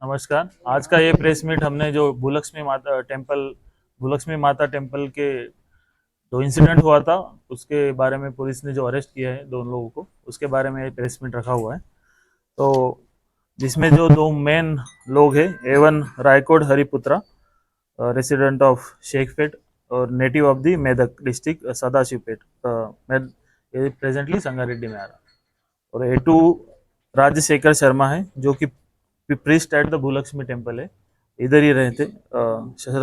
नमस्कार। आज का ये प्रेस मीट हमने जो भूलक्ष्मी माता टेम्पल के जो इंसिडेंट हुआ था उसके बारे में पुलिस ने जो अरेस्ट किया है दोनों लोगों को, उसके बारे में ये प्रेस मीट रखा हुआ है। तो जिसमें जो दो मेन लोग हैं, एवन रायकोड हरिपुत्रा, रेसिडेंट ऑफ शेखपेट और native of the Medak district Sadashivpet, ये प्रेजेंटली संगारेड्डी में आ रहा। और ए2 राजशेखर शर्मा है जो कि प्रीस्ट एट द भूलक्ष्मी टेम्पल है, इधर ही रहते,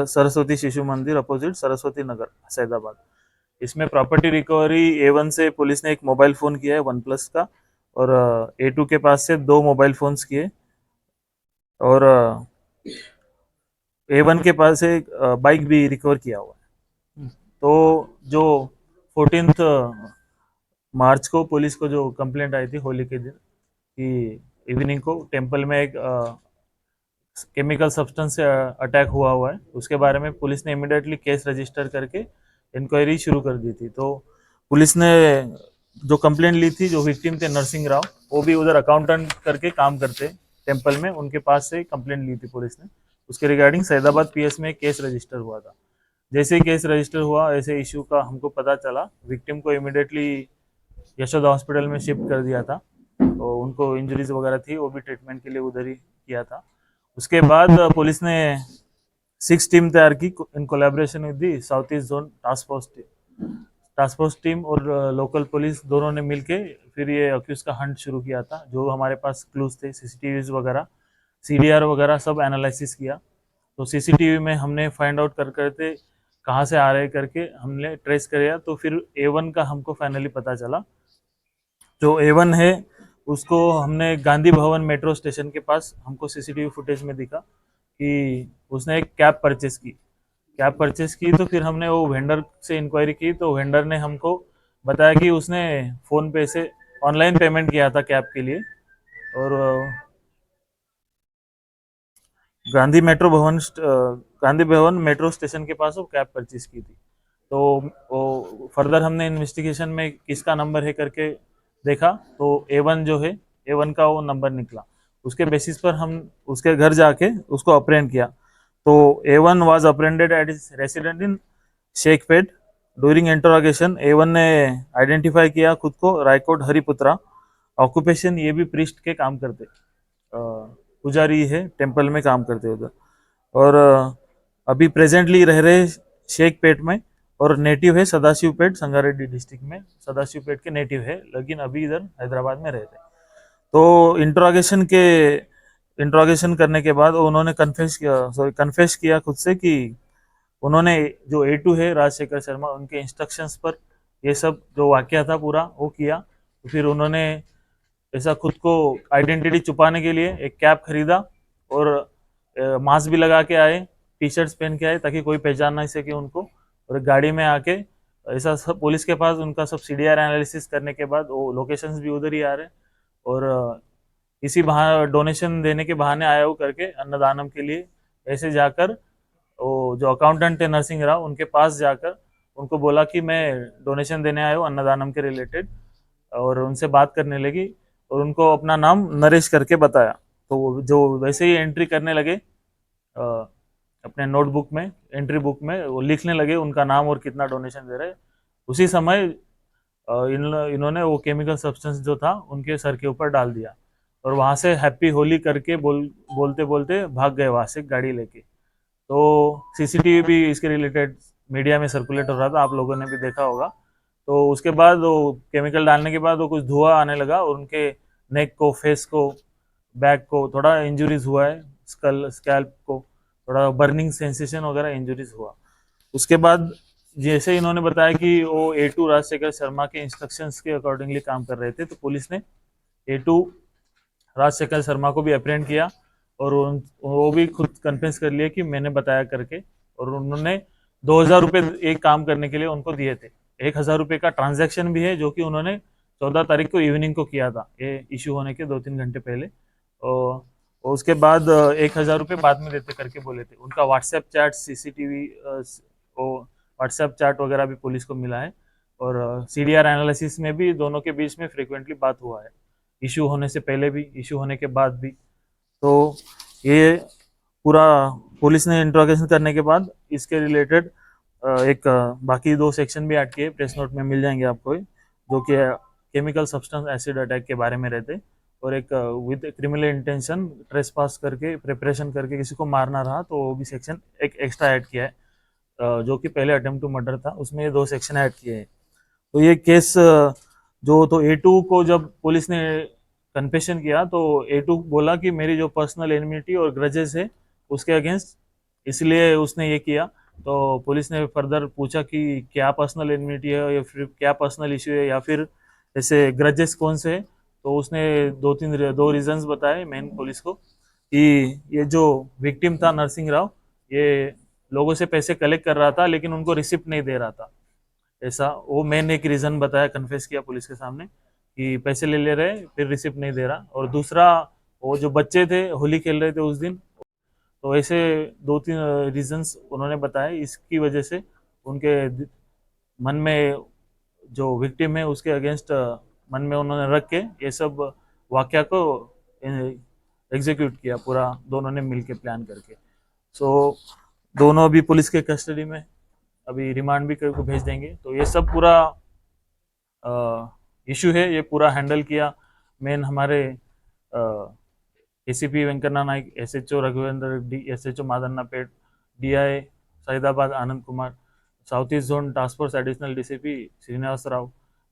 सरस्वती शिशु मंदिर अपोजिट सरस्वती नगर सैदाबाद। इसमें प्रॉपर्टी रिकवरी ए1 से पुलिस ने एक मोबाइल फ़ोन किया है वन प्लस का, और ए2 के पास से दो मोबाइल फ़ोन्स किए, और ए1 के पास से एक बाइक भी रिकवर किया हुआ है। तो जो 14 मार्च को पुलिस को जो कंप्लेंट आई थी होली के दिन कि इवनिंग को टेम्पल में एक केमिकल सब्सटेंस से अटैक हुआ है, उसके बारे में पुलिस ने इमिडिएटली केस रजिस्टर करके इंक्वायरी शुरू कर दी थी। तो पुलिस ने जो कंप्लेंट ली थी, जो विक्टिम थे नरसिंह राव, वो भी उधर अकाउंटेंट करके काम करते टेम्पल में, उनके पास से कंप्लेंट ली थी पुलिस ने। उसके रिगार्डिंग सैदाबाद पीएस में केस रजिस्टर हुआ था। जैसे ही केस रजिस्टर हुआ, ऐसे इशू का हमको पता चला, विक्टिम को इमिडिएटली यशोदा हॉस्पिटल में शिफ्ट कर दिया था। तो उनको इंजरीज वगैरह थी, वो भी ट्रीटमेंट के लिए उधर ही किया था। उसके बाद पुलिस ने 6 टीम तैयार की in collaboration with the south east zone task force team और लोकल पुलिस दोनों ने मिलके फिर ये अक्यूज का हंट शुरू किया था। जो हमारे पास क्लूज थे, सीसीटीवीज वगैरह, सीडीआर वगैरह सब एनालिसिस किया। तो सीसीटीवी में हमने फाइंड आउट कर करते कहाँ से आ रहे करके हमने ट्रेस किया। तो फिर ए1 का हमको फाइनली पता चला। जो ए1 है उसको हमने गांधी भवन मेट्रो स्टेशन के पास हमको सीसीटीवी फुटेज में दिखा कि उसने एक कैब परचेस की। तो फिर हमने वो वेंडर से इंक्वायरी की, तो वेंडर ने हमको बताया कि उसने फ़ोन पे से ऑनलाइन पेमेंट किया था कैब के लिए, और गांधी भवन मेट्रो स्टेशन के पास वो कैब परचेस की थी। तो वो फर्दर हमने इन्वेस्टिगेशन में किसका नंबर है करके देखा, तो ए1 जो है, ए1 का वो नंबर निकला। उसके बेसिस पर हम उसके घर जाके उसको अप्रेंड किया। तो A one was apprehended at is resident in Shaikpet. During interrogation A one ने आइडेंटिफाई किया खुद को रायकोट हरिपुत्रा। ऑक्यूपेशन ये भी प्रीस्ट के काम करते, पुजारी है, टेम्पल में काम करते उधर, और अभी प्रेजेंटली रह रहे शेख पेट में, और नेटिव है सदाशिव पेट, संगारेड्डी डिस्ट्रिक्ट में सदाशिव पेट के नेटिव है, लेकिन अभी इधर हैदराबाद में रहते। तो इंट्रोगेशन करने के बाद उन्होंने कन्फेस किया खुद से कि उन्होंने जो ए2 है राजशेखर शर्मा, उनके इंस्ट्रक्शंस पर ये सब जो वाकया था पूरा वो किया। तो फिर उन्होंने ऐसा खुद को आइडेंटिटी छुपाने के लिए एक कैप खरीदा, और मास्क भी लगा के आए, टी शर्ट्स पहन के आए ताकि कोई पहचान नहीं सके उनको। और गाड़ी में आके ऐसा सब पुलिस के पास उनका सब सीडीआर एनालिसिस करने के बाद वो लोकेशंस भी उधर ही आ रहे। और इसी बहाने डोनेशन देने के बहाने आया वो करके अन्नदानम के लिए ऐसे जाकर वो जो अकाउंटेंट थे नरसिंह राव, उनके पास जाकर उनको बोला कि मैं डोनेशन देने आया हूँ अन्नदानम के रिलेटेड, और उनसे बात करने लगी और उनको अपना नाम नरेश करके बताया। तो वो जो वैसे ही एंट्री करने लगे, अपने नोटबुक में, एंट्री बुक में वो लिखने लगे उनका नाम और कितना डोनेशन दे रहे। उसी समय इन्होंने वो केमिकल सब्सटेंस जो था उनके सर के ऊपर डाल दिया, और वहाँ से हैप्पी होली करके बोलते बोलते भाग गए वहाँ से गाड़ी लेके। तो सीसीटीवी भी इसके रिलेटेड मीडिया में सर्कुलेट हो रहा था, आप लोगों ने भी देखा होगा। तो उसके बाद वो केमिकल डालने के बाद वो कुछ धुआं आने लगा, और उनके नेक को, फेस को, बैक को थोड़ा इंजुरीज हुआ है, स्कैल्प को थोड़ा बर्निंग सेंसेशन वगैरह इंजुरीज हुआ। उसके बाद जैसे इन्होंने बताया कि वो ए2 राजशेखर शर्मा के इंस्ट्रक्शंस के अकॉर्डिंगली काम कर रहे थे, तो पुलिस ने ए2 राजशेखर शर्मा को भी अप्रेंड किया, और वो भी खुद कन्फेस कर लिया कि मैंने बताया करके। और उन्होंने 2,000 रुपये एक काम करने के लिए उनको दिए थे। 1,000 रुपये का ट्रांजैक्शन भी है जो कि उन्होंने 14 तारीख को इवनिंग को किया था, ये इशू होने के 2-3 घंटे पहले। और उसके बाद 1,000 रुपये बाद में देते करके बोले थे। उनका WhatsApp chat, CCTV, WhatsApp chat वगैरह भी पुलिस को मिला है, और सीडीआर एनालिसिस में भी दोनों के बीच में फ्रिक्वेंटली बात हुआ है, इशू होने से पहले भी, इशू होने के बाद भी। तो ये पूरा पुलिस ने इंट्रोगेशन करने के बाद इसके रिलेटेड एक बाकी दो सेक्शन भी ऐड किए, प्रेस नोट में मिल जाएंगे आपको, जो कि केमिकल सब्सटेंस एसिड अटैक के बारे में रहते, और एक विद क्रिमिनल इंटेंशन ट्रेस पास करके प्रिपरेशन करके किसी को मारना रहा तो वो भी सेक्शन एक एक्स्ट्रा ऐड किया है, जो कि पहले अटेम्प्ट टू मर्डर था उसमें ये दो सेक्शन ऐड किए हैं। तो ये केस जो तो A2 को जब पुलिस ने कन्फेशन किया तो A2 बोला कि मेरी जो पर्सनल एनिमिटी और ग्रजेस है उसके अगेंस्ट, इसलिए उसने ये किया। तो पुलिस ने फर्दर पूछा कि क्या पर्सनल एनिमिटी है या फिर क्या पर्सनल इश्यू है या फिर ऐसे ग्रजेस कौन से है, तो उसने दो रीजंस बताए मेन पुलिस को कि ये जो विक्टिम था नरसिंह राव, ये लोगों से पैसे कलेक्ट कर रहा था लेकिन उनको रिसिप्ट नहीं दे रहा था, ऐसा वो मैंने एक रीजन बताया, कन्फेस किया पुलिस के सामने कि पैसे ले ले रहे फिर रिसिप्ट नहीं दे रहा। और दूसरा, वो जो बच्चे थे होली खेल रहे थे उस दिन, तो ऐसे दो तीन रीजंस उन्होंने बताए, इसकी वजह से उनके मन में जो विक्टिम है उसके अगेंस्ट मन में उन्होंने रख के ये सब वाक्या को एग्जीक्यूट किया पूरा, दोनों ने मिलके प्लान करके। सो दोनों अभी पुलिस के कस्टडी में, अभी रिमांड भी करके भेज देंगे। तो ये सब पूरा इशू है, ये पूरा हैंडल किया मेन हमारे ACP Venkanna Naik, SHO Raghuvendra Reddy, SHO Madannapet, DI Saidabad Anand Kumar, south east zone task force additional DCP Srinivas Rao,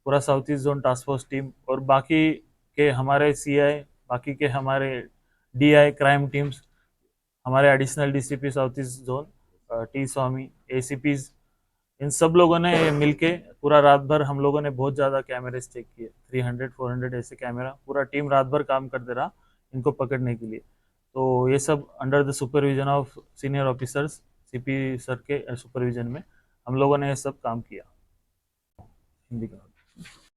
पूरा south east zone task force team, और बाकी के हमारे सीआई, बाकी के हमारे डीआई क्राइम टीम्स, हमारे additional DCP south east zone T Swamy, ACPs, इन सब लोगों ने मिलके पूरा रात भर हम लोगों ने बहुत ज़्यादा कैमरे चेक किए, 300-400 ऐसे कैमरा, पूरा टीम रात भर काम करते रहा इनको पकड़ने के लिए। तो ये सब under the supervision of senior officers, CP sir के सुपरविजन में हम लोगों ने ये सब काम किया। हिंदी का